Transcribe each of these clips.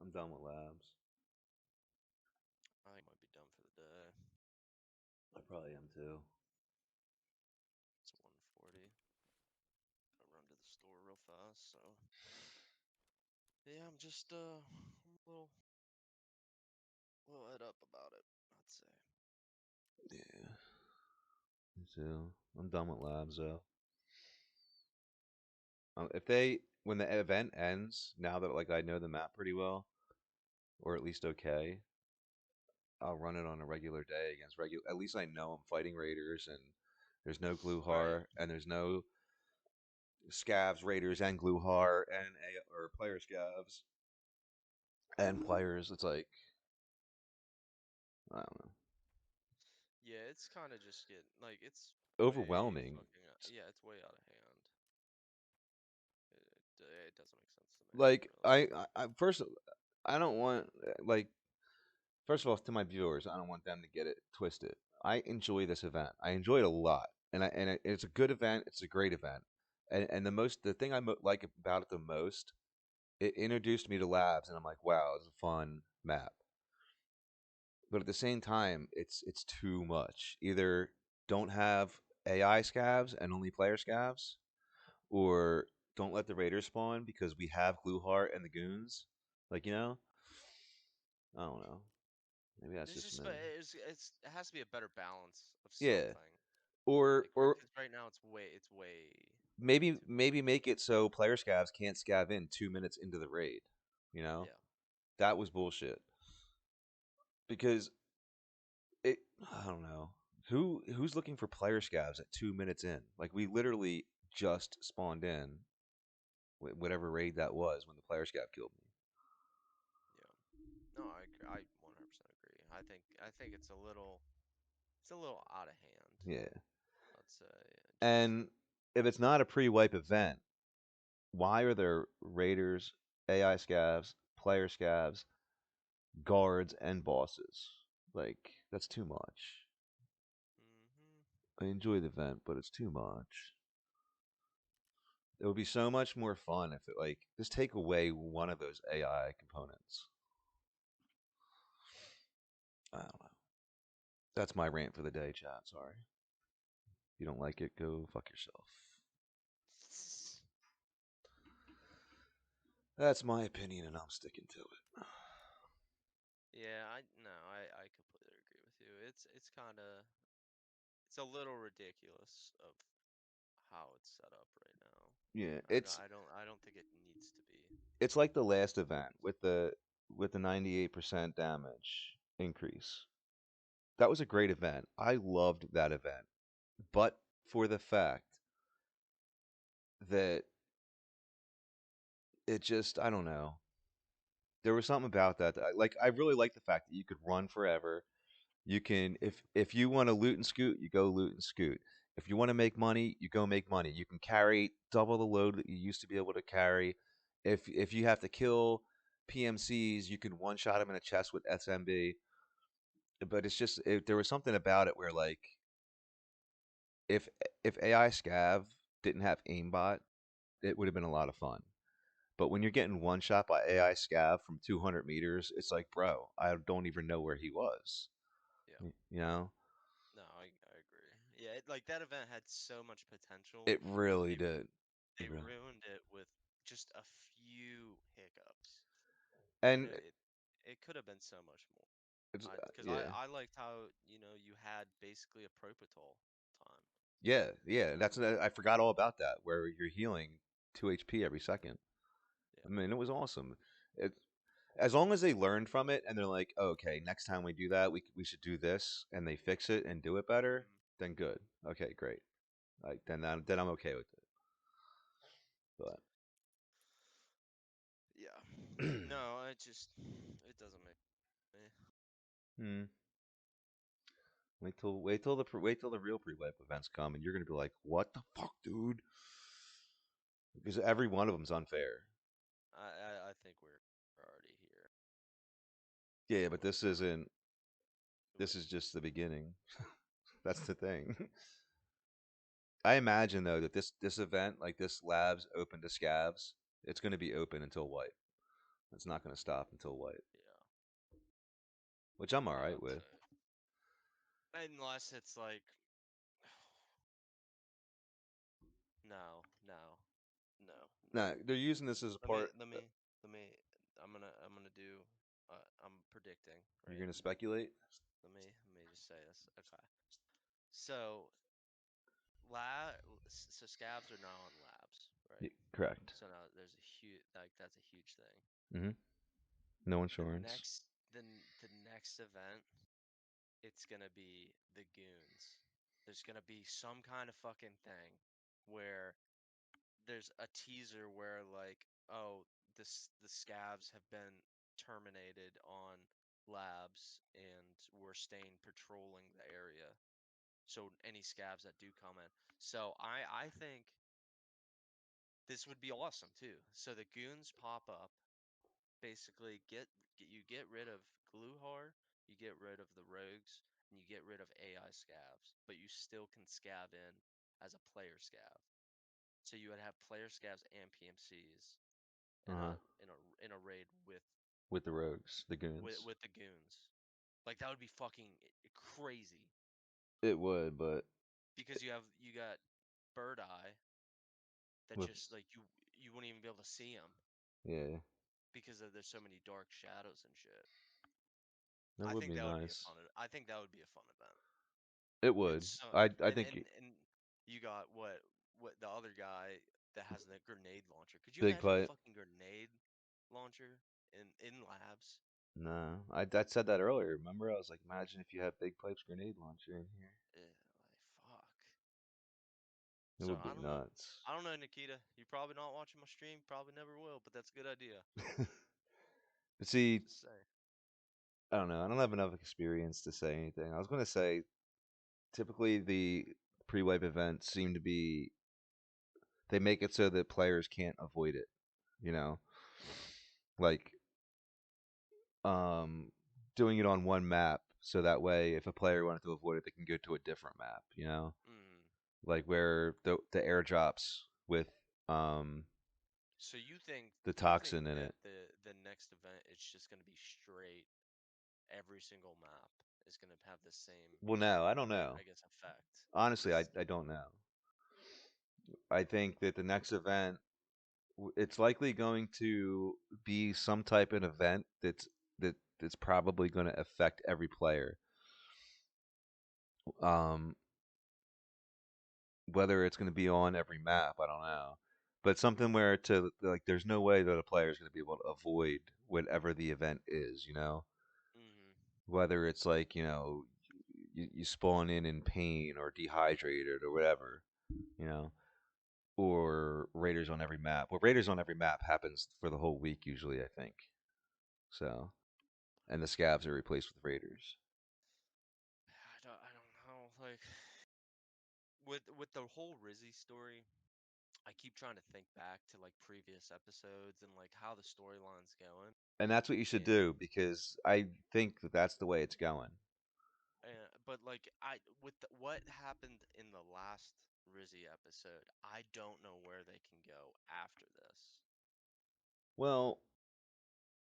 I'm done with labs. I might be done for the day. I probably am too. It's 1:40. Gotta run to the store real fast. So yeah, I'm just I'm a little head up about it. I'd say. Yeah, me too. I'm done with labs though. If they when the event ends, now that like I know the map pretty well, or at least okay, I'll run it on a regular day against regular. At least I know I'm fighting raiders, and there's no Right. Gluhar, and there's no scavs, raiders, and Gluhar, and or player scavs and players. It's like I don't know, Yeah, it's kind of just getting like it's way overwhelming. fucking yeah, it's way out of hand. It doesn't make sense to me, Like really. first, I don't want like first of all to my viewers, I don't want them to get it twisted. I enjoy this event. I enjoy it a lot, it's a good event. It's a great event, and the thing I like about it the most, it introduced me to labs, and I'm like, wow, it's a fun map. But at the same time, it's too much. Either don't have AI scavs and only player scavs, or don't let the raiders spawn because we have Glueheart and the goons. Like I don't know. Maybe that's There's just just me. but it has to be a better balance of Yeah, something. or Like or because right now it's way maybe too maybe make it so player scavs can't scav in 2 minutes into the raid. You know yeah. that was bullshit because it. I don't know who's looking for player scavs at 2 minutes in. Like we literally just spawned in whatever raid that was when the player scav killed me. Yeah. No, I agree. I 100% agree. I think it's a little out of hand. Yeah, I'd say just and if it's not a pre-wipe event, why are there raiders, AI scavs, player scavs, guards, and bosses? Like that's too much. mhm. I enjoy the event, but it's too much. It would be so much more fun if it like just take away one of those AI components. I don't know. That's my rant for the day, chat. Sorry. If you don't like it, go fuck yourself. That's my opinion, and I'm sticking to it. Yeah, I no, I completely agree with you. It's a little ridiculous of how it's set up right now. Yeah, I don't think it needs to be. it's like the last event with the 98% damage increase. That was a great event. I loved that event, but for the fact that it just I don't know. There was something about that, like I really like the fact that you could run forever. You can if you want to loot and scoot, you go loot and scoot. If you want to make money, you go make money. You can carry double the load that you used to be able to carry. If you have to kill PMCs, you can one shot them in a chest with SMB. But it's just there was something about it where like if if AI Scav didn't have aimbot, it would have been a lot of fun. But when you're getting one shot by AI Scav from 200 meters, it's like, bro, I don't even know where he was. Yeah. You know, No, I agree. Yeah, like that event had so much potential, it and really they did. they ruined it with just a few hiccups. And And it could have been so much more. it's Because yeah, I liked how, you had basically a Propital time. yeah. That's I forgot all about that. Where you're healing 2 HP every second. Yeah. I mean, it was awesome. It as long as they learned from it and they're like, oh, okay, next time we do that, we should do this, and they fix it and do it better. Hmm. Then good. Okay, great. Like then I'm okay with Yeah. it. No, it doesn't make me. Hmm. Wait till the real pre-wipe events come, and you're gonna be like, "What the fuck, dude?" Because every one of them's unfair. I think we're already here. Yeah, but We're this we're isn't. This we're is just the beginning. That's the thing. I imagine though that this event, like this labs open to scavs, it's going to be open until wipe. It's not going to stop until white, Yeah, which I'm all yeah, right I'd with. say. Unless it's like, no, no, no, Nah, no. they're using this as a Let me, part. let me, let me. I'm gonna do. I'm predicting, You're right? going to speculate. Let me just say this. Okay. So so scabs are now on labs, right? Correct. So now there's a huge, like, that's a huge thing. Hmm. No The insurance. next the next event, it's gonna be the goons. There's gonna be some kind of fucking thing where there's a teaser where, like, oh, the scabs have been terminated on labs and we're staying patrolling the area. So any scabs that do come in. So I think this would be awesome too. So the goons pop up, basically you get rid of Gluhar, you get rid of the rogues, and you get rid of AI scavs, but you still can scav in as a player scav. So you would have player scavs and PMCs Uh in huh. a raid With the rogues, the goons. with the goons. Like, that would be fucking crazy It would, but because you got Bird Eye that with just, like, you wouldn't even be able to see him yeah, because there's so many dark shadows and shit. that I would think be that would be a nice. fun. I think that would be a fun event. It And would. so I think and you got what the other guy that has the grenade launcher. Could you big imagine a pipe. fucking grenade launcher in labs? No, I said that earlier. Remember, I was like, imagine if you had Big Pipe's grenade launcher in here. Like, fuck. It So would I be don't know. nuts. I don't know, Nikita. You're probably not watching my stream. Probably never will. But that's a good idea. But see, Just say. I don't know. I don't have enough experience to say anything. I was going to say, typically the pre-wipe events seem to be they make it so that players can't avoid it. You know, like um, doing it on one map, so that way if a player wanted to avoid it, they can go to a different map. You know, Mm. like where the airdrops with um So the you think toxin in that it. the next event it's just gonna be straight every single map is gonna have the same, Well, no, I don't know. I guess, effect. Honestly, Cause I don't know. I think that the next event it's likely going to be some type of event that's probably going to affect every player. Um, whether it's going to be on every map, I don't know. But something where to like, there's no way that a player is going to be able to avoid whatever the event is. You know, mm-hmm. whether it's like you spawn in pain or dehydrated or whatever. You know, or Raiders on every map. Well, Raiders on every map happens for the whole week usually, I think. So, and the scavs are replaced with Raiders. I don't know. Like, with the whole Rizzy story, I keep trying to think back to, like, previous episodes and, like, how the storyline's going. And that's what you should And do because I think that that's the way it's going. but, like, what happened in the last Rizzy episode, I don't know where they can go after this. Well,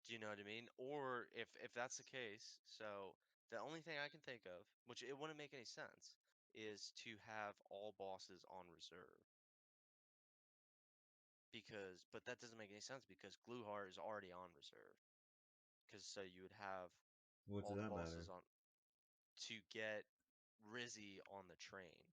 Do you know what I mean? Or if that's the case, so the only thing I can think of, which it wouldn't make any sense, is to have all bosses on reserve. Because but that doesn't make any sense because Gluhar is already on reserve. Because so you would have what does all the that matter? bosses on to get Rizzy on the train.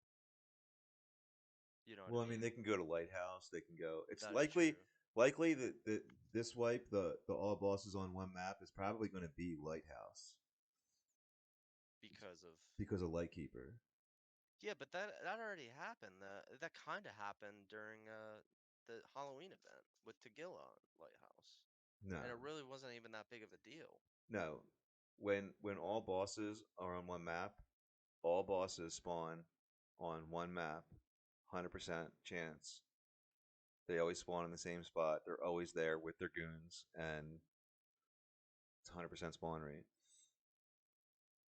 You know what Well, I I mean, mean? they can go to Lighthouse. They can go. It's That is true. likely that this wipe, the all bosses on one map, is probably going to be Lighthouse Because of because of Lightkeeper. yeah, but that already happened. That kind of happened during the Halloween event with Tagilla Lighthouse. No, And it really wasn't even that big of a deal. no. When all bosses are on one map, all bosses spawn on one map, 100% chance. They always spawn in the same spot. They're always there with their goons, and it's 100% spawn rate.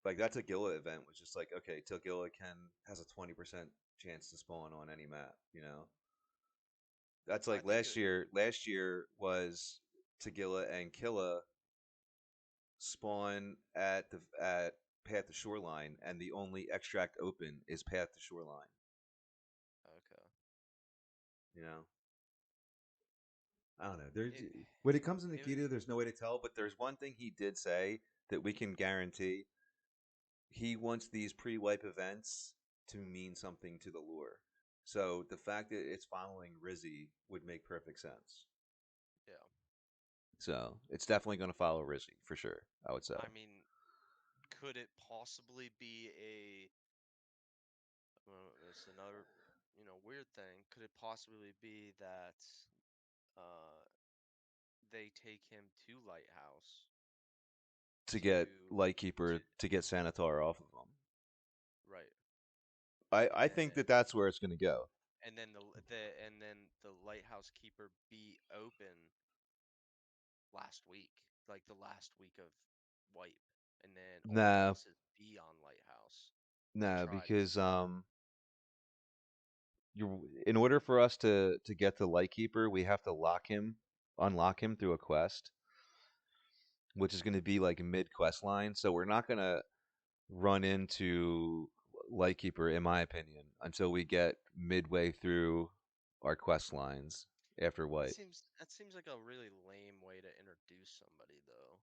Like that's a Gilla event, was just like okay, till Gilla can has a 20% chance to spawn on any map. You know, that's I like think last year. Last year was Tagilla and Killa spawn at Path to Shoreline, and the only extract open is Path to Shoreline. Okay. You know, I don't know. There's It when it comes to it Nikita, there's no way to tell. But there's one thing he did say that we can guarantee: he wants these pre-wipe events to mean something to the lore. So the fact that it's following Rizzy would make perfect sense. yeah. So it's definitely going to follow Rizzy for sure. I would say. I mean, could it possibly be a it's another, weird thing. Could it possibly be that uh they take him to Lighthouse To get to Lightkeeper to get Sanitar off of them. right, I and think then that that's where it's going to go. the lighthouse keeper be open last week, like the last week of wipe, and then all the Nah, bosses be on lighthouse to nah, try to because steal him. you in order for us to get to Lightkeeper, we have to unlock him through a quest, which is going to be like a mid quest line. So we're not going to run into Lightkeeper, in my opinion, until we get midway through our quest lines after wipe. That seems like a really lame way to introduce somebody though.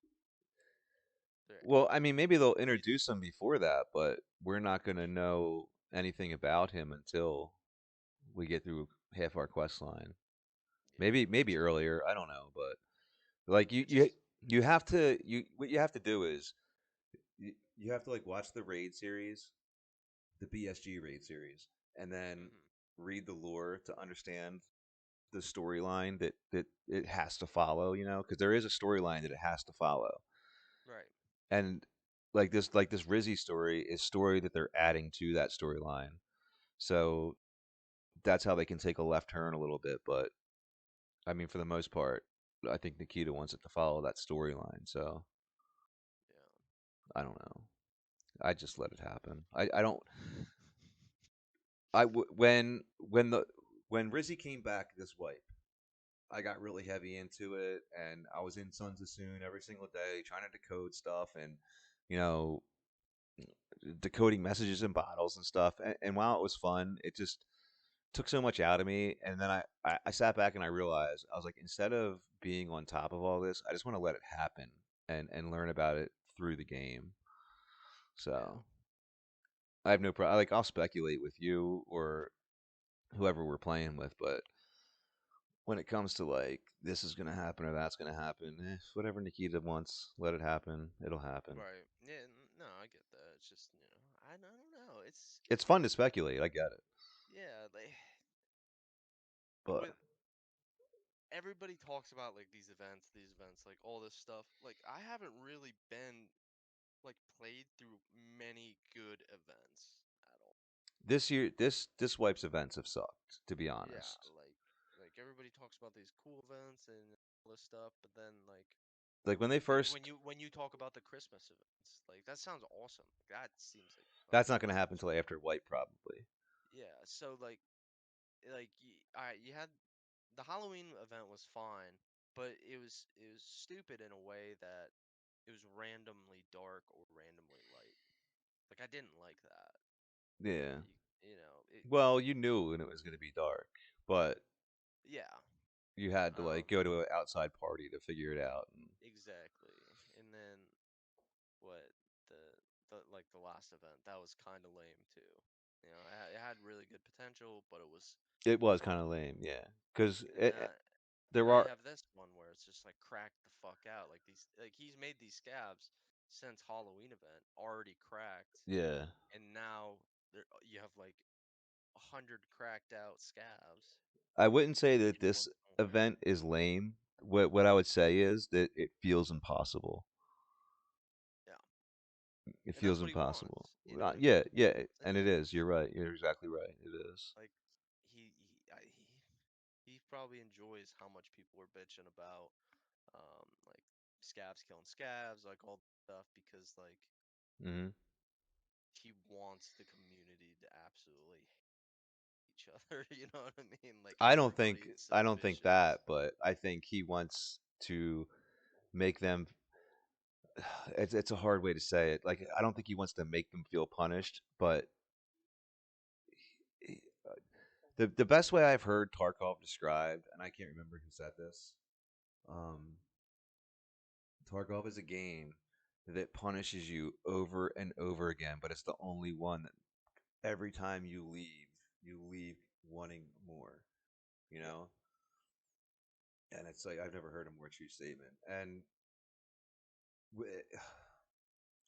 There, Well, I mean, maybe they'll he's introduce him before that, but we're not going to know anything about him until we get through half our quest line. yeah, Maybe earlier. I don't know, but like it just you have to you what you have to do is you have to like watch the raid series, the BSG raid series, and then mhm, read the lore to understand the storyline that it has to follow. You know, because there is a storyline that it has to follow, right, and like this Rizzy story is story that they're adding to that storyline. So that's how they can take a left turn a little bit, but I mean, for the most part, I think Nikita wants it to follow that storyline. So yeah. I don't know. I just let it happen. I don't. I when Rizzy came back this wipe, I got really heavy into it, and I was in Sons of Soon every single day trying to decode stuff, and you know, decoding messages in bottles and stuff. And while it was fun, it just took so much out of me. And then I sat back and I realized I was like, instead of being on top of all this, I just want to let it happen and learn about it through the game. Yeah. So I have no problem. Like I'll speculate with you or whoever we're playing with, but when it comes to like this is gonna happen or that's gonna happen, whatever Nikita wants, let it happen. It'll happen. Right. Yeah, no, I get that. It's just, I don't know. It's fun to speculate. I get it, Yeah, like but with everybody talks about like these events, like all this stuff. Like I haven't really been like played through many good events at all. this year, this wipes events have sucked. To be Yeah, honest, like everybody talks about these cool events and all this stuff, but then like when they like first, when you talk about the Christmas events, like that sounds awesome. Like, that seems like that's fucking not gonna happen awesome. until after wipe probably. Yeah, so you had the Halloween event was fine, but it was stupid in a way that it was randomly dark or randomly light. Like I didn't like that. Yeah. You know, it Well, you knew when it was gonna be dark, but yeah. you had to Um like go to an outside party to figure it out. And exactly. And then what the the last event, that was kind of lame too. It had really good potential, but it was it was kind of lame, yeah, because and there now you are, have this one where it's just like cracked the fuck out. Like he's made these scabs since Halloween event already cracked, yeah. and now you have like 100 cracked out scabs, I wouldn't say and the that new this ones don't work. event is lame. What I would say is that it feels impossible. Yeah, It and that's feels what he impossible. wants. You know what I Yeah, mean? yeah, And and it is. You're right. You're exactly right. It is. like he he I, he probably enjoys how much people are bitching about like scabs killing scabs, like all that stuff, because like Hmm. he wants the community to absolutely hate each other. You know what I mean? Like I don't think everybody's so I don't think vicious. that, but I think he wants. to make them. It's a hard way to say it. Like I don't think he wants to make them feel punished, but he- the best way I've heard Tarkov described, and I can't remember who said this. Um, Tarkov is a game that punishes you over and over again, but it's the only one that every time you leave wanting more. You Yeah. know, and it's like I've never heard a more true statement. And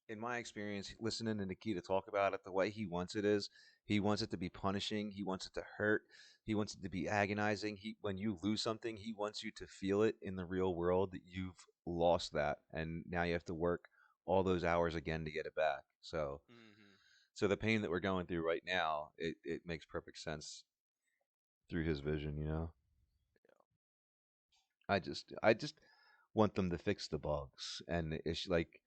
in my experience, listening to Nikita talk about it, the way he wants it is he wants it to be punishing. He wants it to hurt. He wants it to be agonizing. When you lose something, he wants you to feel it in the real world that you've lost that, and now you have to work all those hours again to get it back. Mhm. So the pain that we're going through right now, it makes perfect sense through his vision. You know, I just want them to fix the bugs and the issue, like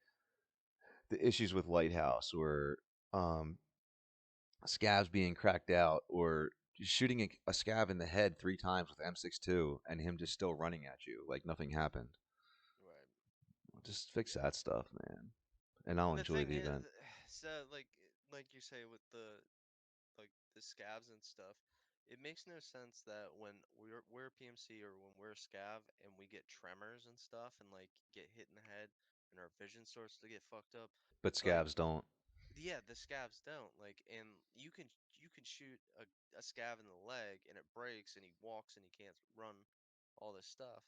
the issues with Lighthouse or um, scavs being cracked out or shooting a scav in the head 3 times with M62 and him just still running at you like nothing happened. Right. Just fix that stuff, man, and I'll And the enjoy thing the is, event. so like you say with the scavs and stuff, it makes no sense that when we're PMC or when we're scav and we get tremors and stuff and like get hit in the head and our vision starts to get fucked up, But like scavs don't. yeah, the scavs don't like, and you can shoot a scav in the leg and it breaks and he walks and he can't run, all this stuff,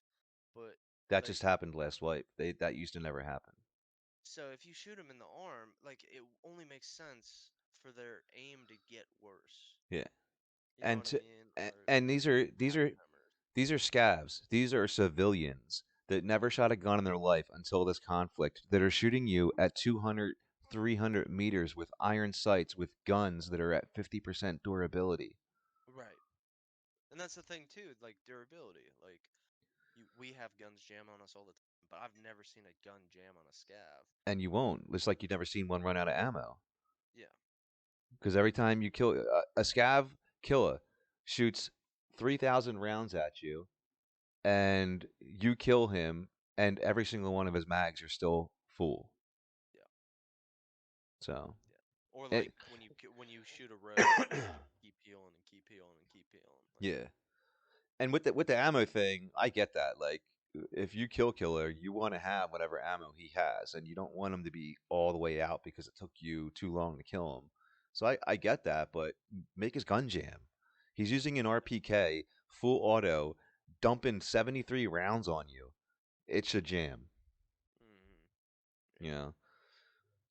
but That like just happened last wipe. That used to never happen. so if you shoot him in the arm, like it only makes sense for their aim to get worse. Yeah, You know and what I to mean? Or and like these are have tremors. these are scavs. These are civilians that never shot a gun in their life until this conflict that are shooting you at 200, 300 meters with iron sights with guns that are at 50% durability. Right. And that's the thing too, like durability. Like we have guns jam on us all the time, but I've never seen a gun jam on a scav. And you won't. It's like you've never seen one run out of ammo. Yeah. Because every time you kill a scav killer shoots 3,000 rounds at you, and you kill him, and every single one of his mags are still full. Yeah. So, Yeah. Or it, like when you shoot a rogue and they just keep healing and keep healing and keep healing. Like yeah. And with the ammo thing, I get that. Like, if you kill killer, you want to have whatever ammo he has, and you don't want him to be all the way out because it took you too long to kill him. So I get that, but make his gun jam. He's using an RPK full auto, dumping 73 rounds on you. It should jam. mhm. You Yeah. know,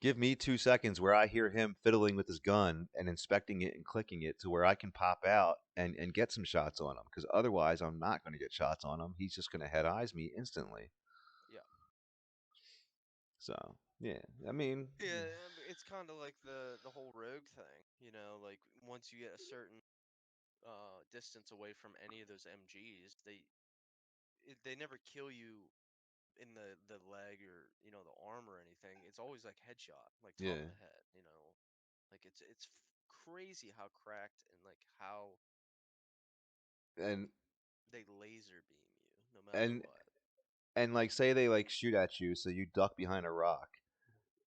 give me 2 seconds where I hear him fiddling with his gun and inspecting it and clicking it to where I can pop out and get some shots on him. Because otherwise, I'm not going to get shots on him. He's just going to head eyes me instantly. Yeah. So yeah, I mean, Yeah, it's kind of like the whole rogue thing, you know, like once you get a certain distance away from any of those MGs, they never kill you in the leg or the arm or anything. It's always like headshot, like top of yeah, the head, like crazy how cracked and like how like and they laser beam you no matter and what. and like say they like shoot at you, so you duck behind a rock,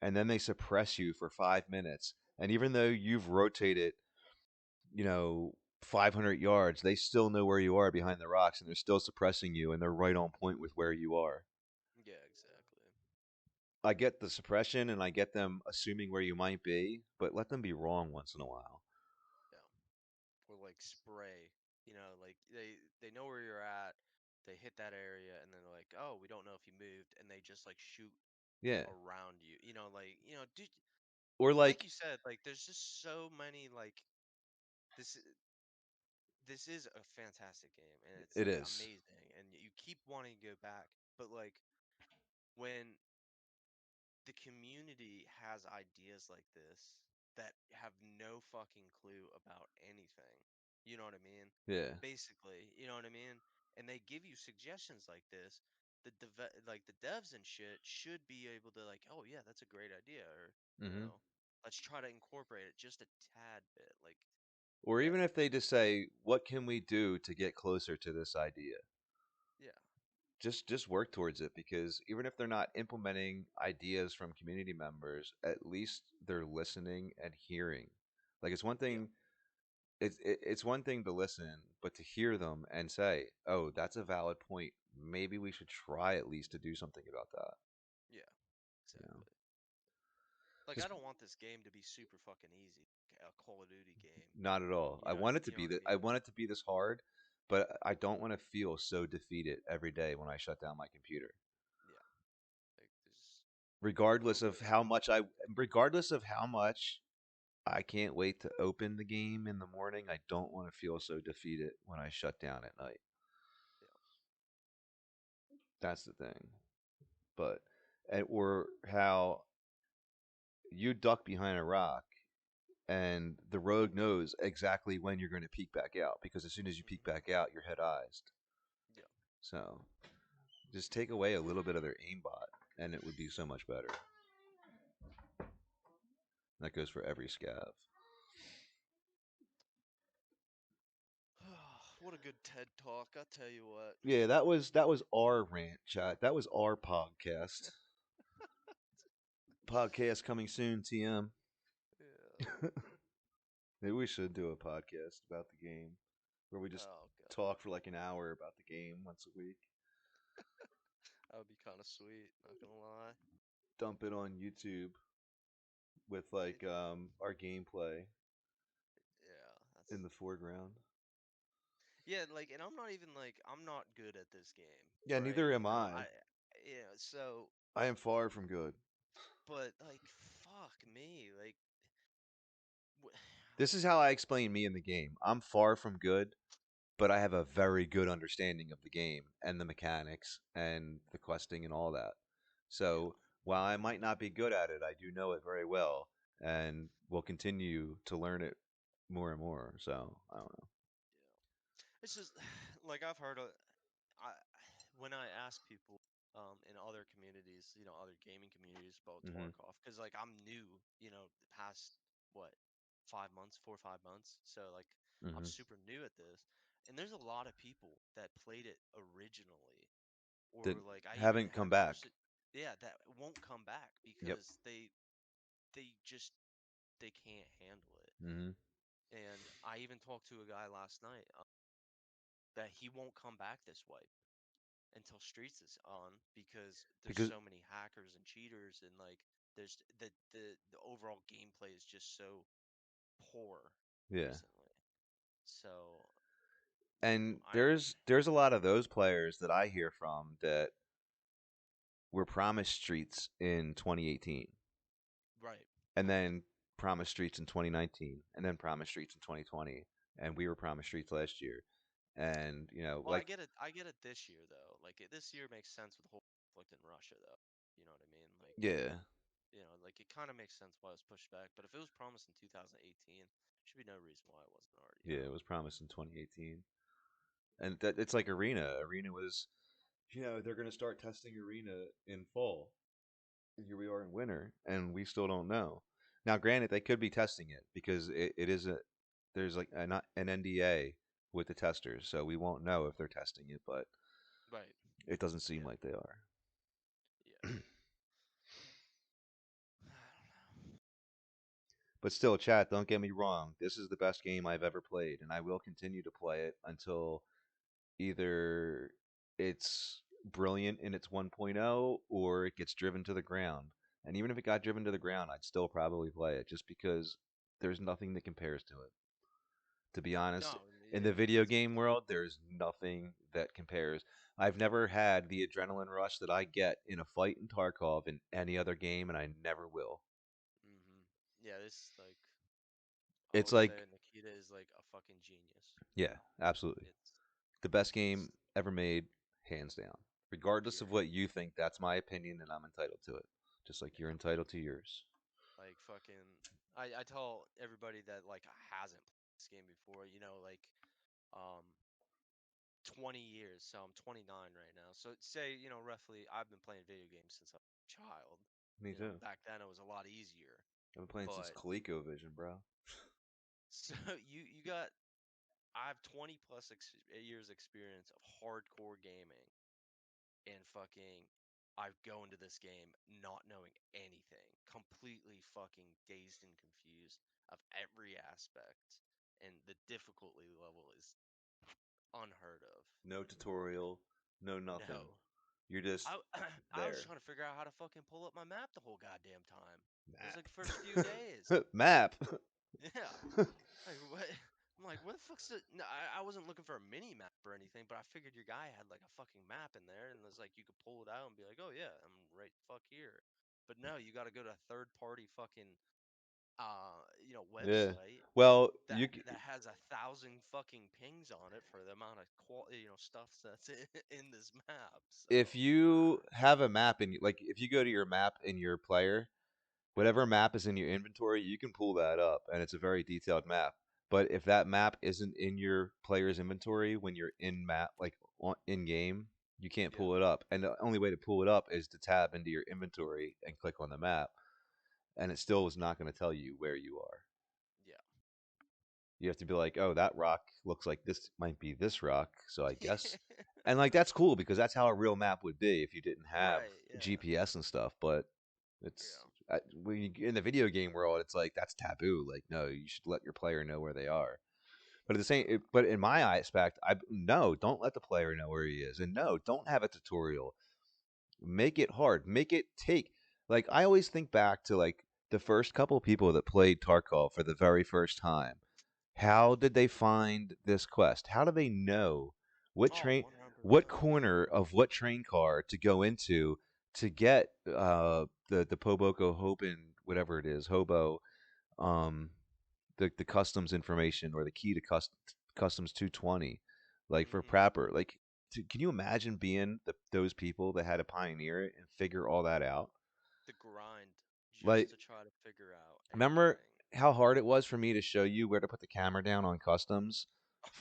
and then they suppress you for 5 minutes, and even though you've rotated, 500 yards, they still know where you are behind the rocks, and they're still suppressing you, and they're right on point with where you are. Yeah, exactly. I get the suppression and I get them assuming where you might be, but let them be wrong once in a while. Yeah. Or like spray, like they know where you're at. They hit that area and then they're like, "Oh, we don't know if you moved," and they just like shoot Yeah. around you. Dude, Or like like, you said, like there's just so many like this this is a fantastic game and it's it like is. amazing and you keep wanting to go back, but like when the community has ideas like this that have no fucking clue about anything. You know what I mean? Yeah. Basically, you know what I mean? And they give you suggestions like this. Like the devs and shit should be able to like, oh yeah, that's a great idea, or Hmm. let's try to incorporate it just a tad bit. Like, Or yeah, even if they just say, what can we do to get closer to this idea? yeah, just work towards it, because even if they're not implementing ideas from community members, at least they're listening and hearing. Like it's one Yeah, thing it's one thing to listen, but to hear them and say, "Oh, that's a valid point. Maybe we should try at least to do something about that." yeah, You know, exactly. Like, I because don't want this game to be super fucking easy, like a Call of Duty game. not at all. You know, you know what I I mean? want it to be this hard, but I don't want to feel so defeated every day when I shut down my computer. Yeah, like there's Regardless no of good. how much I regardless of how much I can't wait to open the game in the morning, I don't want to feel so defeated when I shut down at night. Yeah, That's the thing. But or how you duck behind a rock and the rogue knows exactly when you're going to peek back out, because as soon as you peek hmm back out, you're head eyes. yeah. So just take away a little bit of their aimbot, and it would be so much better. That goes for every scav. What a good TED talk! I tell you what. Yeah, that was our rant, chat. That was our podcast. Podcast coming soon, TM. Yeah. Maybe we should do a podcast about the game where we just Oh god, talk for like an hour about the game once a week. that would be kind of sweet. Not gonna lie. Dump it on YouTube with It, like our gameplay yeah, that's in the foreground. yeah. Like, and I'm not even like I'm not good at this game, Yeah, right? neither You am know, I. so, I am far from good. but like, fuck me, like, wh- This is how I explain me in the game. I'm far from good, but I have a very good understanding of the game and the mechanics and the questing and all that. yeah, So while I might not be good at it, I do know it very well and will continue to learn it more and more. So I don't know. yeah. It's just like I've heard. I when I ask people in other communities, other gaming communities about Hmm. Tarkov, because like I'm new, the past what 5 months, 4 or 5 months, so like I'm Hmm. super new at this, and there's a lot of people that played it originally, That or like I even haven't had come back. yeah, that won't come back Yep. because they just they can't handle it. Hmm. And I even talked to a guy last night that he won't come back this way until Streets is on because there's Because so many hackers and cheaters, and like there's the overall gameplay is just so poor yeah, recently. So, and I there's a lot of those players that I hear from that were promised streets in 2018, right. and then promised streets in 2019, and then promised streets in 2020, and we were promised streets last year. And Well, like I get it this year though. Like this year makes sense with the whole conflict in Russia though. You know what I mean? Like yeah, like it kind of makes sense why it was pushed back. But if it was promised in 2018, should be no reason why it wasn't already yeah, it out. was promised in 2018, and that it's like Arena. Arena was, they're gonna start testing Arena in fall. And here we are in winter, and we still don't know. Now, granted, they could be testing it because it is a there's like an NDA with the testers, so we won't know if they're testing it, but Right. it doesn't seem Yeah. like they are. Yeah. I don't know. But still, chat, don't get me wrong. This is the best game I've ever played, and I will continue to play it until either it's brilliant in its 1.0 or it gets driven to the ground. And even if it got driven to the ground, I'd still probably play it just because there's nothing that compares to it. To be honest, No, in the yeah, video game world, there's nothing that compares. I've never had the adrenaline rush that I get in a fight in Tarkov in any other game, and I never will. yeah. This like I It's will say like, Nikita is like a fucking genius. yeah, absolutely. It's The best it's game ever made, hands down. Regardless of period. what you think, that's my opinion, and I'm entitled to it. Just like you're Yeah. entitled to yours. Like fucking I tell everybody that like hasn't played this game before, like um 20 years. So I'm 29 right now. So say, roughly I've been playing video games since I was a child. Me too. Back then it was a lot easier. I've been playing since But ColecoVision, bro. so you got I have 20 plus years experience of hardcore gaming. and fucking I go into this game not knowing anything, completely fucking dazed and confused of every aspect, and the difficulty level is unheard of. No tutorial, no nothing. No. You're just I I was there. trying to figure out how to fucking pull up my map the whole goddamn time. It was Map. like the first few days. Map. Yeah. Like what? I'm like, what the fuck's it? No, I wasn't looking for a mini map or anything, but I figured your guy had like a fucking map in there, and it's like you could pull it out and be like, oh yeah, I'm right fuck here. But no, you got to go to a third party fucking Yeah. website Well, that has 1,000 fucking pings on it for the amount of stuff that's in this map. So if you have a map in like if you go to your map in your player, whatever map is in your inventory, you can pull that up and it's a very detailed map. But if that map isn't in your player's inventory when you're in map like in game, you can't yeah, pull it up. And the only way to pull it up is to tab into your inventory and click on the map, and it still is not going to tell you where you are. yeah, You have to be like, "Oh, that rock looks like this might be this rock." So I guess yeah. and like that's cool because that's how a real map would be if you didn't have Right, yeah, GPS and stuff, but it's yeah, when you in the video game world, it's like that's taboo. Like, no, you should let your player know where they are. But at the same, uh, but in my aspect, I no, don't let the player know where he is, and no, don't have a tutorial. Make it hard. Make it take. Like I always think back to like the first couple people that played Tarkov for the very first time. How did they find this quest? How do they know what oh, train, what 100%. corner of what train car to go into to get the Poboko Hoban whatever it is hobo um the customs information or the key to customs 220 like for Hmm. Prapper like can you imagine being those people that had to pioneer it and figure all that out? The grind just Like to try to figure out remember everything. how hard it was for me to show you where to put the camera down on customs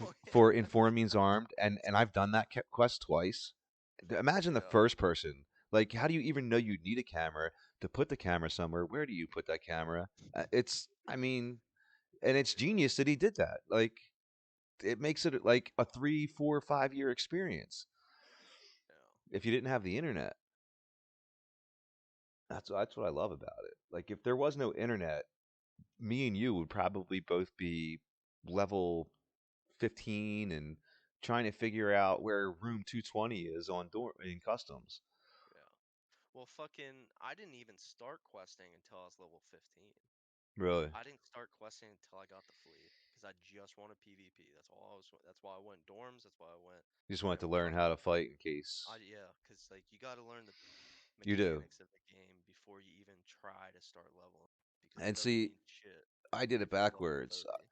Oh for yeah, Informing's Armed, and I've done that quest twice. Imagine the yeah, first person. Like, how do you even know you need a camera to put the camera somewhere? Where do you put that camera? I mean, and it's yeah, genius that he did that. Like, it makes it like a 3, 4, 5 year experience. yeah. If you didn't have the internet, that's what I love about it. Like, if there was no internet, me and you would probably both be level 15 and trying to figure out where room 220 is on door in customs. Yeah. Well, fucking, I didn't even start questing until I was level 15. Really? I didn't start questing until I got the fleet because I just wanted PvP. That's all I was. That's why I went dorms. That's why I went, You just wanted to learn how fucking. to fight in case Yeah, because like you got to learn the you do. mechanics of the game before you even try to start leveling because it And doesn't see, mean shit I did it if you're level backwards. 30.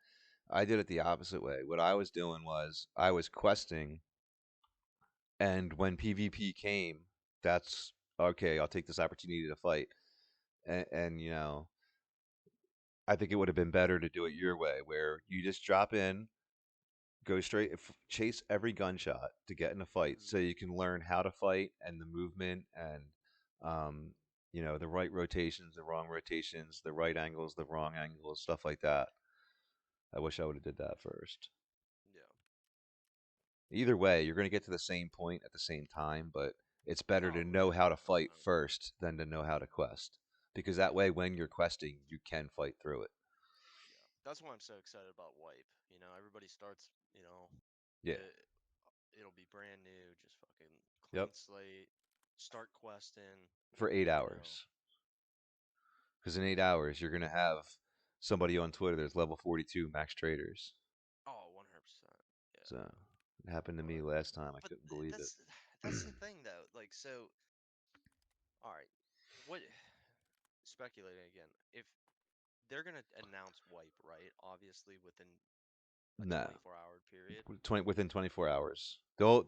I did it the opposite way. What I was doing was I was questing, and when PvP came, that's okay. I'll take this opportunity to fight, and I think it would have been better to do it your way, where you just drop in, go straight, chase every gunshot to get in a fight, Mm, so you can learn how to fight and the movement and um, the right rotations, the wrong rotations, the right angles, the wrong angles, stuff like that. I wish I would have did that first. yeah. Either way, you're going to get to the same point at the same time, but it's better to Oh know yeah, how to fight 100%. first than to know how to quest, because that Yeah. way, when you're questing, you can fight through it. Yeah. That's why I'm so excited about Wipe. Everybody starts. Yeah. It, it'll be brand new, just fucking Yep. clean slate. Start questing. For eight You know. hours, because in 8 hours, you're going to have somebody on Twitter that's level 42 max traders. Oh, 100%. Yeah. So it happened to me But last time. I but couldn't believe it. that's the thing though. Like so. All right. What speculating again? If they're gonna announce Wipe, right? Obviously within a No, 24-hour period. 20 within 24 hours. They'll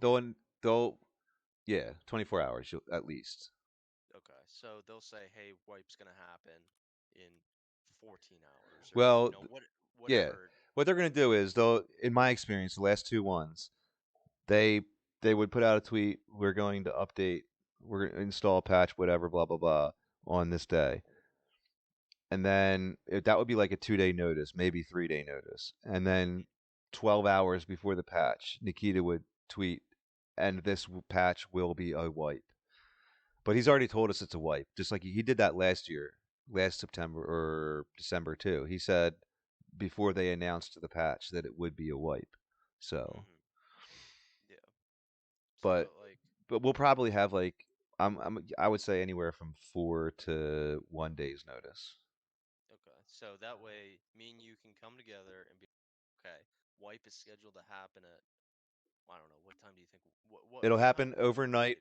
yeah, 24 hours at least. Okay, so they'll say, "Hey, wipe's gonna happen in 14 hours," or Well, yeah. whatever. What they're gonna do is they'll, in my experience, the last two ones, they they would put out a tweet. We're going to update. We're going to install a patch, whatever, blah blah blah, on this day, and then that would be like a 2 day notice, maybe 3 day notice, and then 12 hours before the patch, Nikita would tweet and this patch will be a wipe. But he's already told us it's a wipe, just like he did that last year, last September or December too. He said before they announced the patch that it would be a wipe. So, Mhm. Yeah. but So like, we'll probably have like I would say anywhere from 4 to 1 day's notice. okay. So that way, me and you can come together and be okay. Wipe is scheduled to happen at, I don't know, what time do you think? It'll What time happen do you think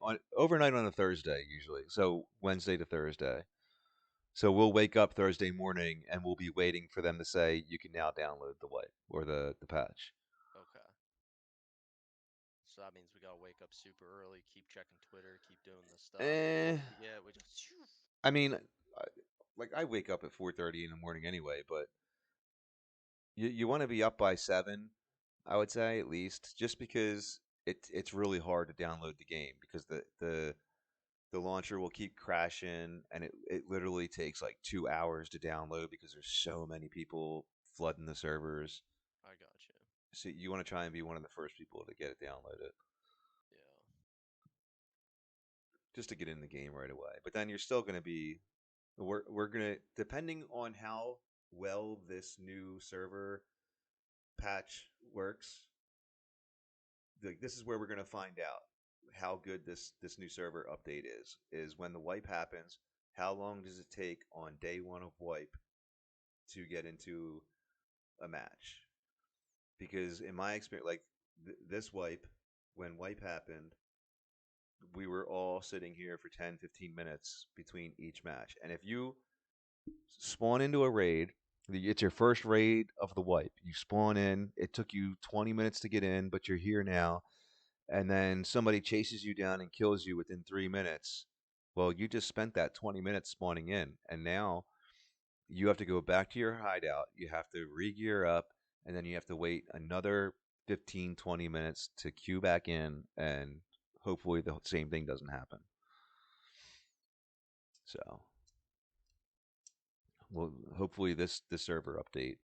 would be? overnight on a Thursday usually. So Wednesday to Thursday. So we'll wake up Thursday morning and we'll be waiting for them to say you can now download the wipe or the patch. Okay. So that means we gotta wake up super early, keep checking Twitter, keep doing this stuff, and then Eh, when we get, we just. I mean, like I wake up at 4:30 in the morning anyway, but you want to be up by 7, I would say at least, just because it's really hard to download the game because the launcher will keep crashing and it literally takes like 2 hours to download because there's so many people flooding the servers. I got you. So you want to try and be one of the first people to get it downloaded, Yeah. just to get in the game right away. But then you're still going to be we're going to depending on how well this new server patch works. This is where we're going to find out how good this new server update is when the wipe happens. How long does it take on day one of wipe to get into a match? Because in my experience, like this wipe, when wipe happened, we were all sitting here for 10, 15 minutes between each match. And if you spawn into a raid, it's your first raid of the wipe. You spawn in, it took you 20 minutes to get in, but you're here now. And then somebody chases you down and kills you within 3 minutes. Well, you just spent that 20 minutes spawning in. And now you have to go back to your hideout. You have to re gear up. And then you have to wait another 15, 20 minutes to queue back in. And hopefully the same thing doesn't happen. So, well, hopefully this server update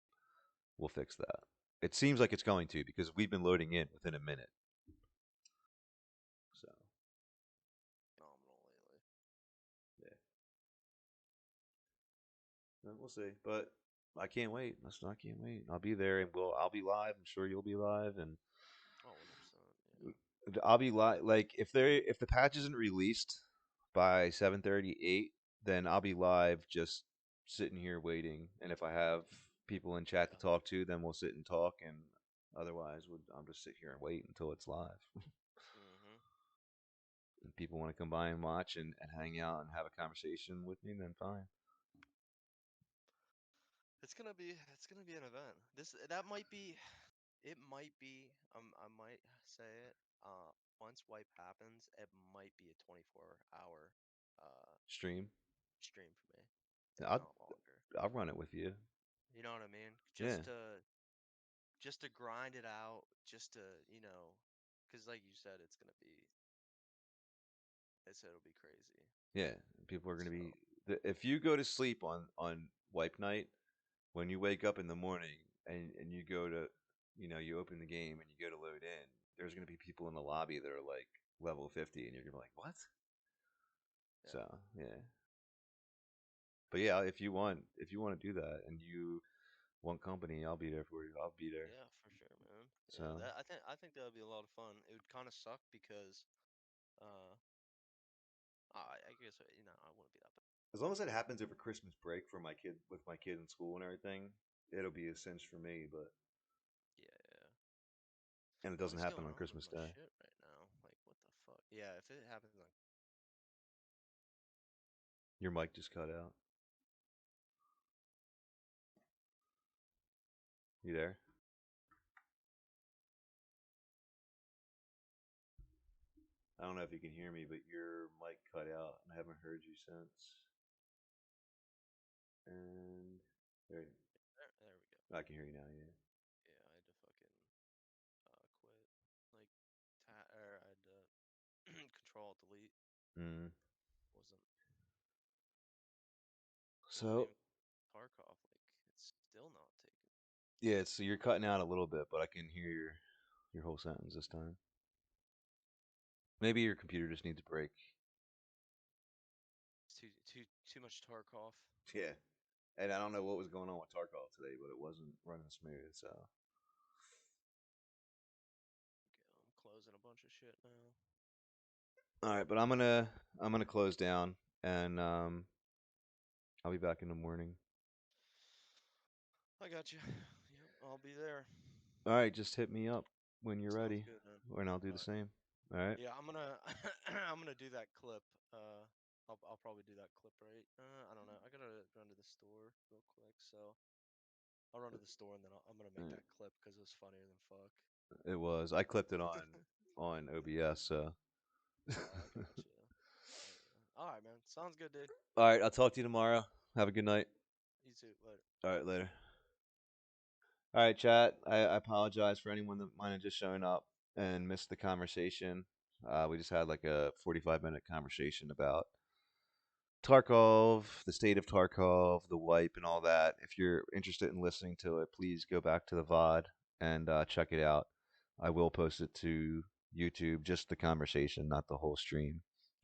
will fix that. It seems like it's going to because we've been loading in within a minute. So, Phenomenal lately. yeah. We'll see. But I can't wait. I can't wait. I'll be there, and I'll be live. I'm sure you'll be live, and Oh, 100%. Yeah. I'll be live. Like if the patch isn't released by 7:38, then I'll be live, just sitting here waiting. And if I have people in chat to Yeah. talk to, then we'll sit and talk. And otherwise, I'll just sit here and wait until it's live. Mhm. If people want to come by and watch and hang out and have a conversation with me, then fine. It's gonna be an event. That might be. It might be. I might say it. Once wipe happens, it might be a 24-hour Stream. stream for me, if I'll not longer. I'll run it with you. You know what I mean? Yeah. Just to grind it out, just to, because like you said, it'll be crazy. Yeah, people are going to So, be. If you go to sleep on wipe night, when you wake up in the morning and you go to, you open the game and you go to load in, there's going to be people in the lobby that are like level 50, and you're going to be like, what? yeah. So yeah, but yeah, if you want to do that and you want company, I'll be there for you. I'll be there. Yeah, for sure, man. Yeah, So I think that would be a lot of fun. It would kind of suck because uh I guess I wouldn't be that bad. as long as it happens over Christmas break for my kid with my kid in school and everything, it'll be a cinch for me. But Yeah, yeah. and it What doesn't is happen going on on with Christmas my Day. shit right now? Like, what the fuck? Yeah, if it happens on. Your mic just cut out. You there? I don't know if you can hear me, but your mic cut out, and I haven't heard you since. And there, There we go. I can hear you now. Yeah. Yeah, I had to fucking quit. Like, or I had to control delete. Mm. Wasn't wasn't So even Tarkov. Like, it's still not taken. yeah, so you're cutting out a little bit, but I can hear your whole sentence this time. Maybe your computer just needs a break. It's too much Tarkov. Yeah. And I don't know what was going on with Tarkov today, but it wasn't running smooth. So, Okay, I'm closing a bunch of shit now. all right, but I'm gonna close down, and I'll be back in the morning. I got you. Yep, I'll be there. All right, just hit me up when you're Sounds ready, good, man. and I'll do All the right. same. All right. Yeah, I'm gonna I'm gonna do that clip. I'll probably do that clip right. I don't know. I gotta run to the store real quick, so I'll run to the store and then I'm gonna All make right. that clip because it was funnier than fuck. It was. I clipped it on OBS. So. I got you. All right, man. Sounds good, dude. All right. I'll talk to you tomorrow. Have a good night. You too. Later. All right. Later. All right, chat. I apologize for anyone that might have just shown up and missed the conversation. We just had like a 45-minute conversation about Tarkov, the state of Tarkov, the wipe, and all that. If you're interested in listening to it, please go back to the VOD and check it out. I will post it to YouTube, just the conversation, not the whole stream.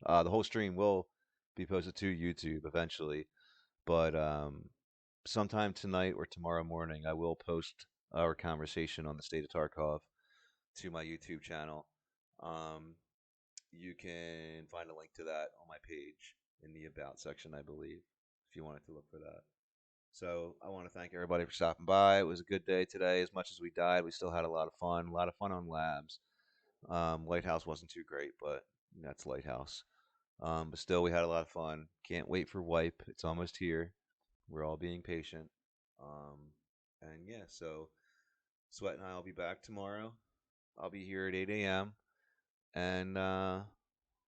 The whole stream will be posted to YouTube eventually, but sometime tonight or tomorrow morning, I will post our conversation on the state of Tarkov to my YouTube channel. Um, you can find a link to that on my page in the About section, I believe, if you wanted to look for that. So I want to thank everybody for stopping by. It was a good day today. As much as we died, we still had a lot of fun. A lot of fun on labs. Lighthouse wasn't too great, but that's Lighthouse. But still, we had a lot of fun. Can't wait for Wipe. It's almost here. We're all being patient. Um, and yeah, so Sweat and I will be back tomorrow. I'll be here at 8 a.m. And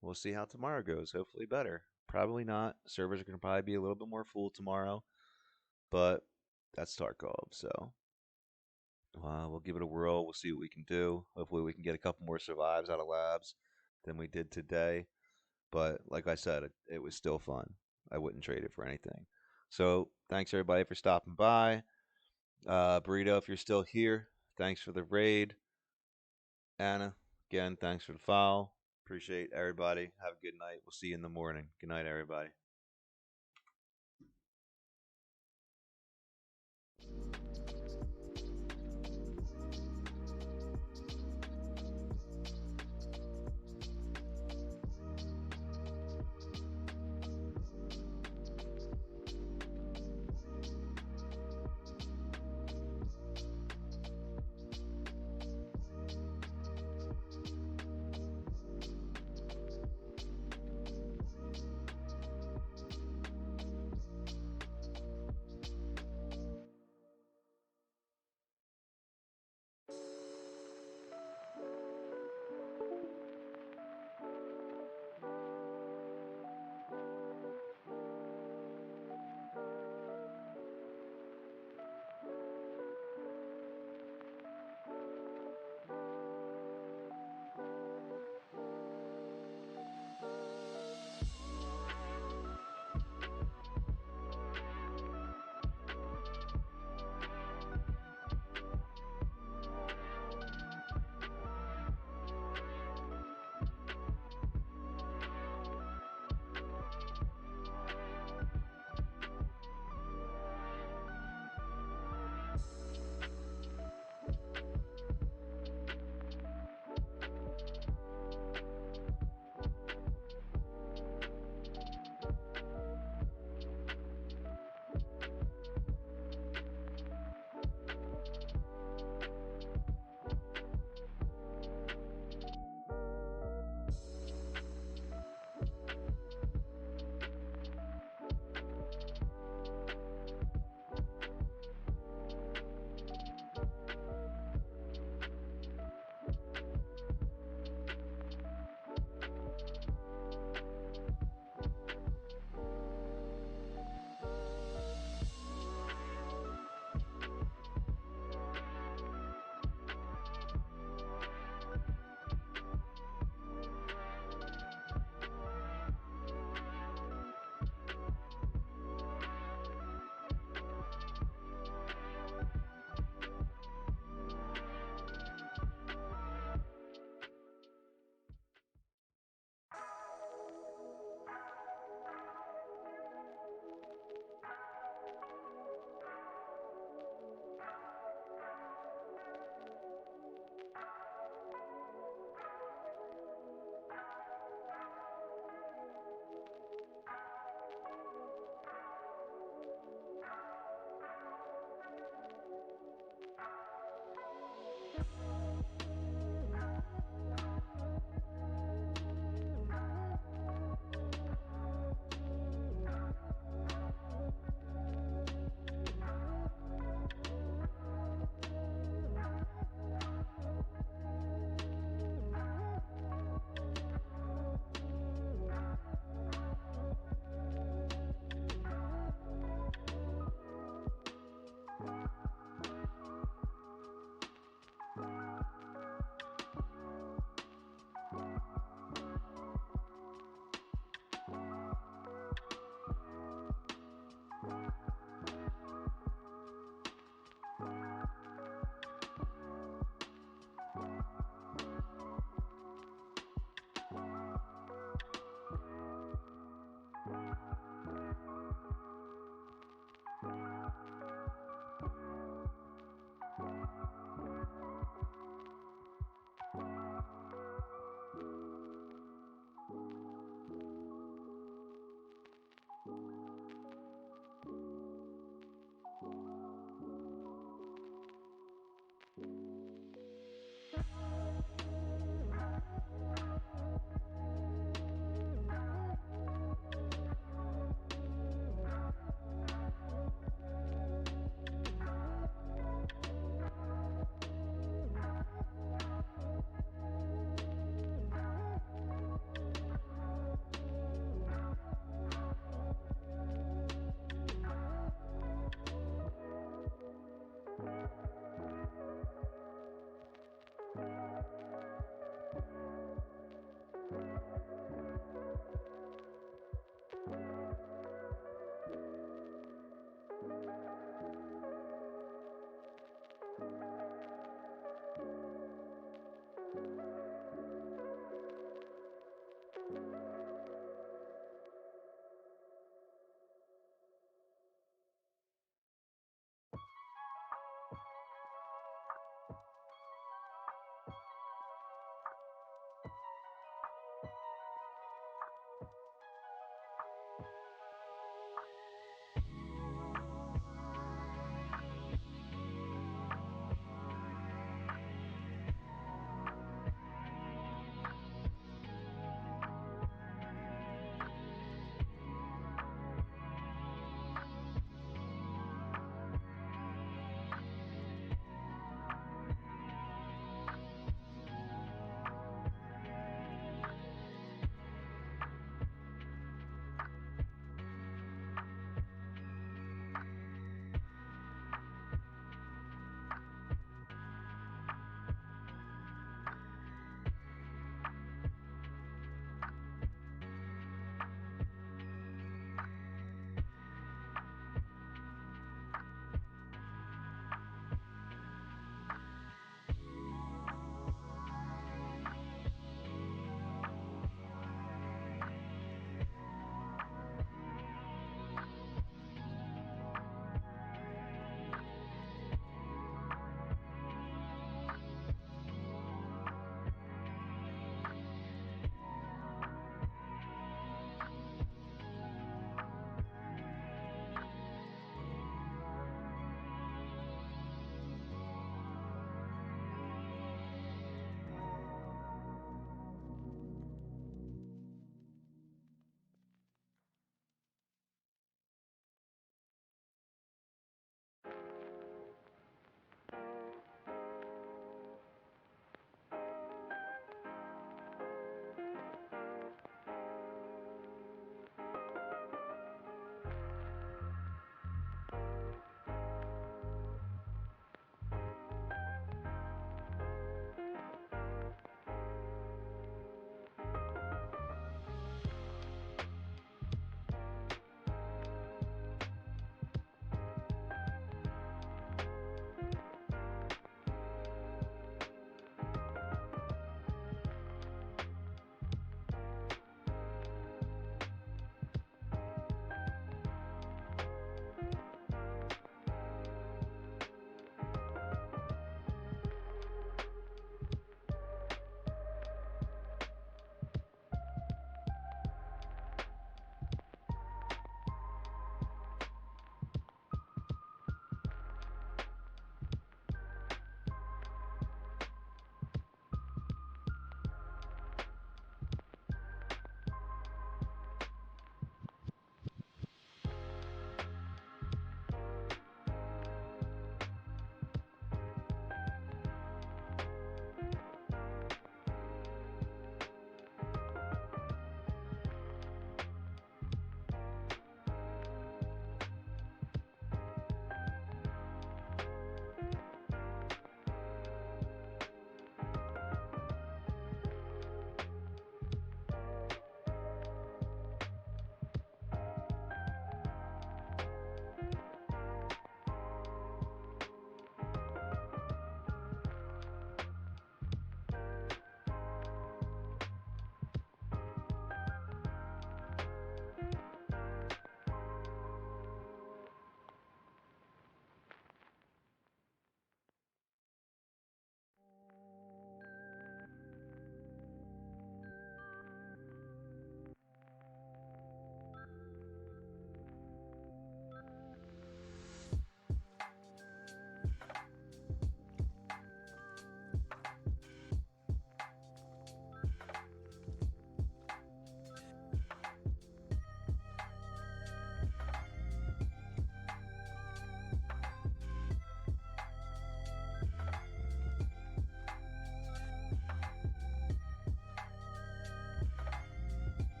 we'll see how tomorrow goes. Hopefully, better. Probably not. Servers are going to probably be a little bit more full tomorrow, but that's Tarkov. So we'll give it a whirl. We'll see what we can do. Hopefully, we can get a couple more survives out of labs than we did today. But like I said, it was still fun. I wouldn't trade it for anything. So thanks everybody for stopping by. Burrito, if you're still here, thanks for the raid. Anna, again, thanks for the follow. Appreciate everybody. Have a good night. We'll see you in the morning. Good night, everybody.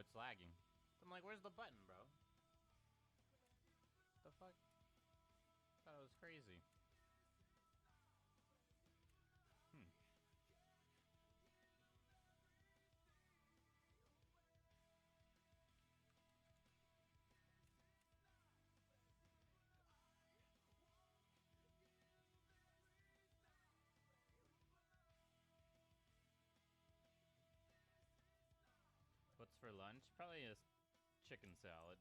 it's lagging. I'm like, where's the button, bro? The fuck? I thought it was crazy. What's for lunch? Probably a chicken salad.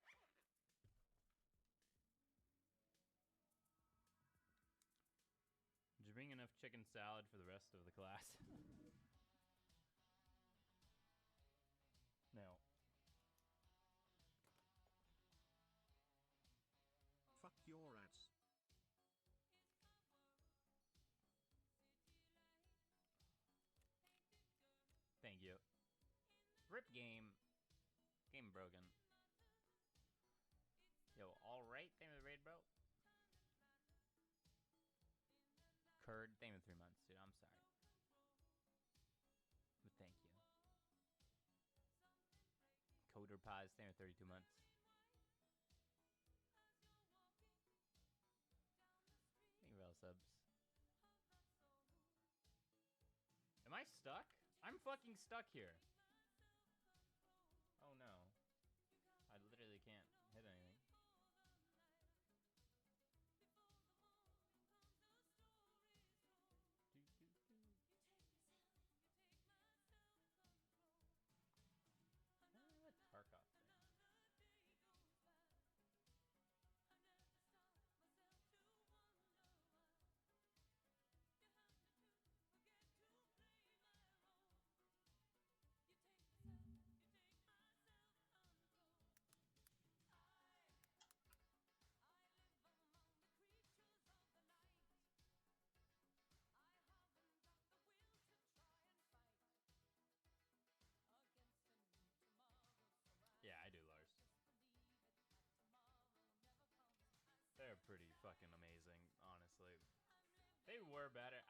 Word. Did you bring enough chicken salad for the rest of the class? No. Fuck your ass. Thank you. Rip game. Game broken. Yo, alright. Thank you for the raid, bro. Curd. Thank you for 3 months, dude. I'm sorry. But thank you. Coder Paz. Thank you for 32 months. Thank you for all subs. Am I stuck? I'm fucking stuck here. Oh no. I literally can't hit anything. Tarkov thing. Yeah, I do, Lars. They're pretty fucking amazing, honestly. They were better.